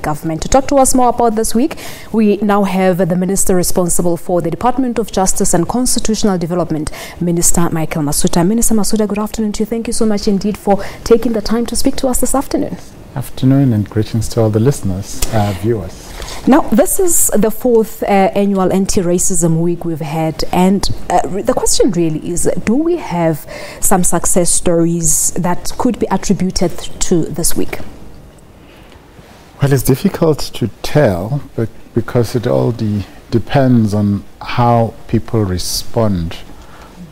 government. To talk to us more about this week, we now have the Minister responsible for the Department of Justice and Constitutional Development, Minister Michael Masutha. Minister Masutha, good afternoon to you. Thank you so much indeed for taking the time to speak to us this afternoon. Afternoon, and greetings to all the listeners, viewers. Now, this is the fourth annual anti-racism week we've had, and the question really is, do we have some success stories that could be attributed to this week? Well, it's difficult to tell, but because it all depends on how people respond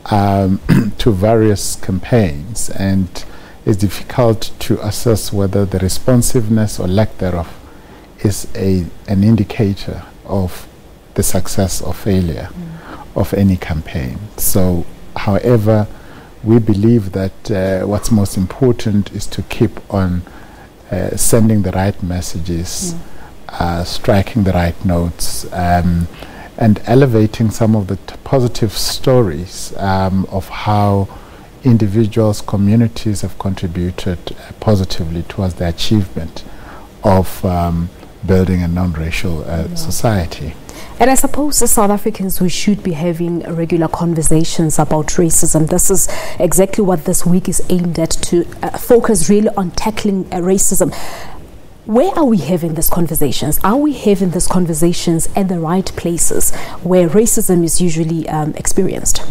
to various campaigns, and it's difficult to assess whether the responsiveness or lack thereof is an indicator of the success or failure of any campaign. So, however, we believe that what's most important is to keep on sending the right messages, striking the right notes, and elevating some of the positive stories of how individuals, communities have contributed positively towards the achievement of building a non-racial society. And I suppose as South Africans, we should be having regular conversations about racism. This is exactly what this week is aimed at, to focus really on tackling racism. Where are we having these conversations? Are we having these conversations at the right places where racism is usually experienced?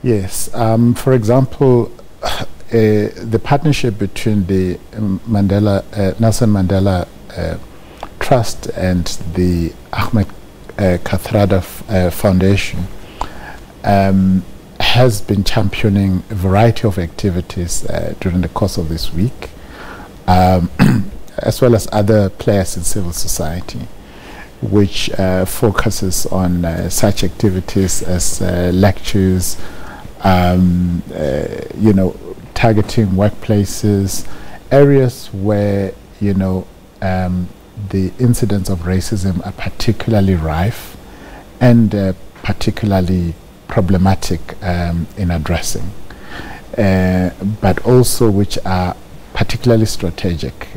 Yes. For example, the partnership between the Nelson Mandela Trust and the Ahmed Kathrada Foundation has been championing a variety of activities during the course of this week, as well as other players in civil society, which focuses on such activities as lectures, targeting workplaces, areas where, the incidents of racism are particularly rife and particularly problematic in addressing, but also which are particularly strategic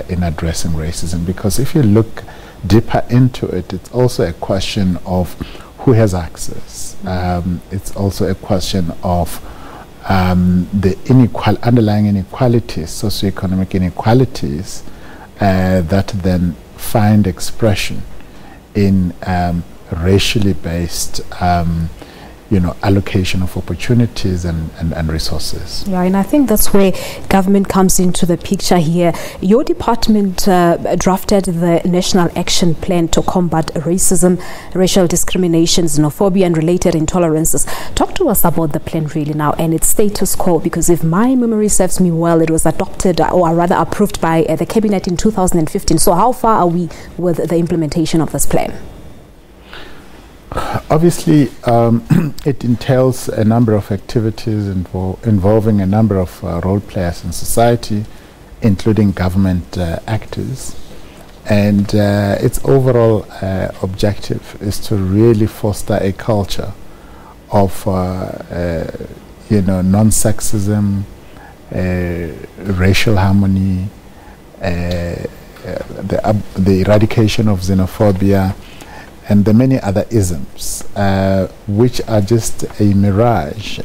in addressing racism. Because if you look deeper into it, it's also a question of who has access. It's also a question of the underlying inequalities, socioeconomic inequalities, that then find expression in racially based allocation of opportunities and resources. Yeah, and I think that's where government comes into the picture here. Your department drafted the National Action Plan to combat racism, racial discrimination, xenophobia and related intolerances. Talk to us about the plan really now and its status quo, because if my memory serves me well, it was adopted or rather approved by the Cabinet in 2015. So how far are we with the implementation of this plan? Obviously, it entails a number of activities involving a number of role players in society, including government actors. And its overall objective is to really foster a culture of, non-sexism, racial harmony, the eradication of xenophobia, and the many other isms, which are just a mirage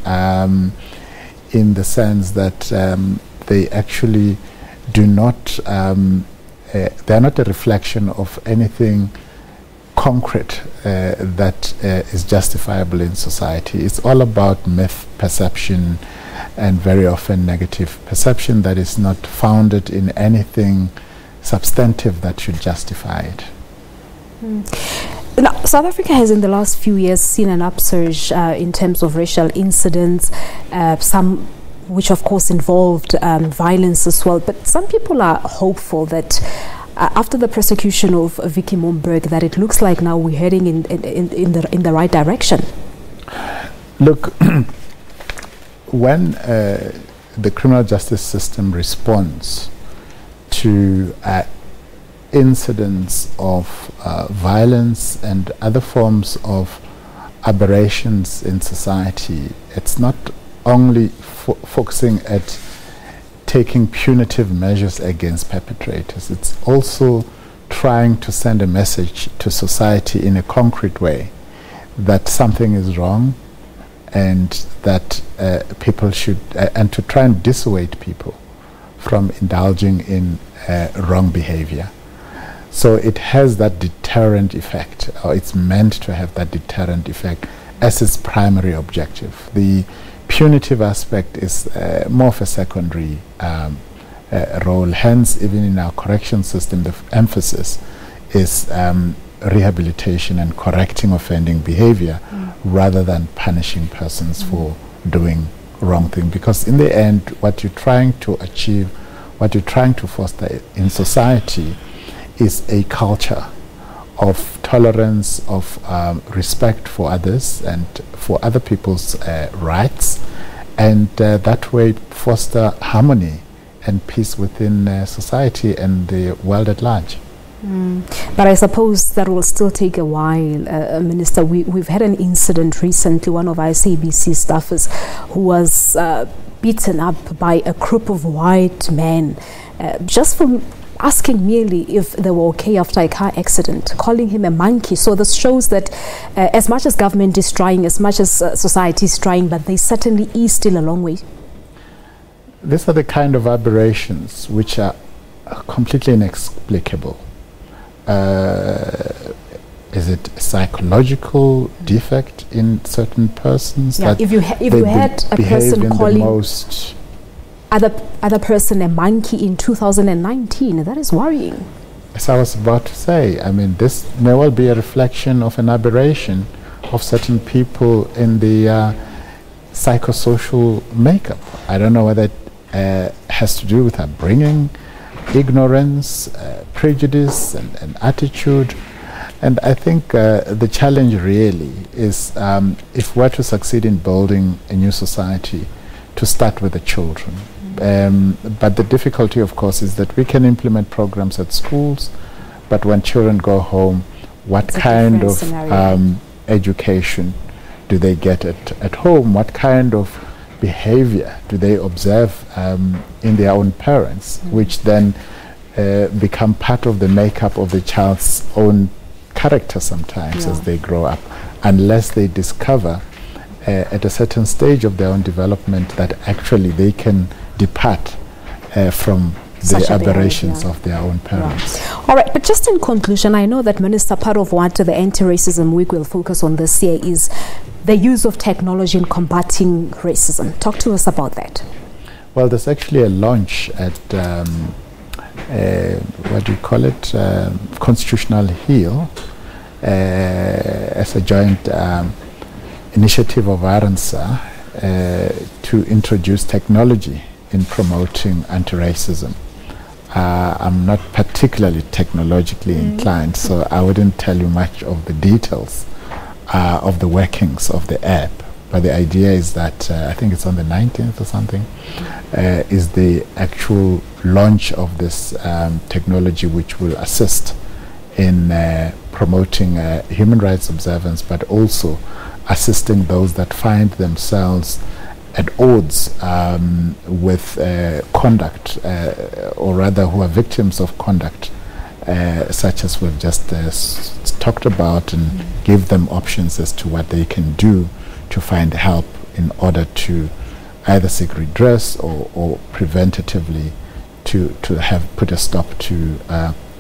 in the sense that they actually do not, they are not a reflection of anything concrete that is justifiable in society. It's all about myth, perception, and very often negative perception that is not founded in anything substantive that should justify it. Now, South Africa has in the last few years seen an upsurge in terms of racial incidents, some which of course involved violence as well. But some people are hopeful that after the prosecution of Vicky Momberg, that it looks like now we're heading in the right direction. Look, when the criminal justice system responds to incidents of violence and other forms of aberrations in society, it's not only focusing at taking punitive measures against perpetrators. It's also trying to send a message to society in a concrete way that something is wrong, and that people should, and to try and dissuade people from indulging in wrong behavior. So it has that deterrent effect, or it's meant to have that deterrent effect as its primary objective. The punitive aspect is more of a secondary role. Hence, even in our correction system, the emphasis is rehabilitation and correcting offending behavior rather than punishing persons for doing wrong thing. Because in the end, what you're trying to achieve, what you're trying to foster in society is a culture of tolerance, of respect for others and for other people's rights, and that way foster harmony and peace within society and the world at large. But I suppose that will still take a while, Minister. We've had an incident recently, one of our SABC staffers who was beaten up by a group of white men just for asking merely if they were okay after a car accident, calling him a monkey. So this shows that as much as government is trying, as much as society is trying, but they certainly is still a long way. These are the kind of aberrations which are completely inexplicable. Is it a psychological defect in certain persons? Yeah, that if you had a person calling other person a monkey in 2019, that is worrying. As I was about to say, I mean, this may well be a reflection of an aberration of certain people in the psychosocial makeup. I don't know whether it has to do with upbringing, ignorance, prejudice, and attitude. And I think the challenge really is, if we're to succeed in building a new society, to start with the children. But the difficulty, of course, is that we can implement programs at schools, but when children go home, what kind of education do they get at home? What kind of behavior do they observe in their own parents, which then become part of the makeup of the child's own character sometimes as they grow up, unless they discover at a certain stage of their own development that actually they can depart from the aberrations of their own parents. Yeah. All right, but just in conclusion, I know that, Minister, part of what the Anti-Racism Week will focus on this year is the use of technology in combating racism. Talk to us about that. Well, there's actually a launch at, what do you call it, Constitutional Hill, as a joint initiative of ARANSA to introduce technology in promoting anti-racism. I'm not particularly technologically inclined, so I wouldn't tell you much of the details of the workings of the app. But the idea is that, I think it's on the 19th or something, is the actual launch of this technology, which will assist in promoting human rights observance, but also assisting those that find themselves at odds with conduct, or rather who are victims of conduct, such as we've just talked about, and give them options as to what they can do to find help in order to either seek redress or preventatively to have put a stop to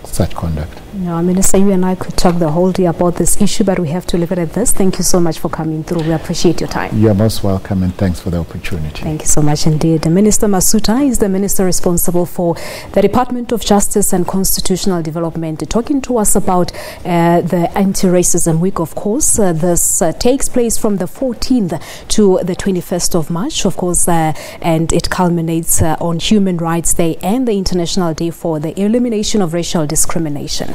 such conduct. No, Minister, you and I could talk the whole day about this issue, but we have to leave it at this. Thank you so much for coming through. We appreciate your time. You're most welcome, and thanks for the opportunity. Thank you so much indeed. Minister Masutha is the minister responsible for the Department of Justice and Constitutional Development, talking to us about the Anti-Racism Week. Of course, this takes place from the 14th to the 21st of March, of course, and it culminates on Human Rights Day and the International Day for the Elimination of Racial Discrimination.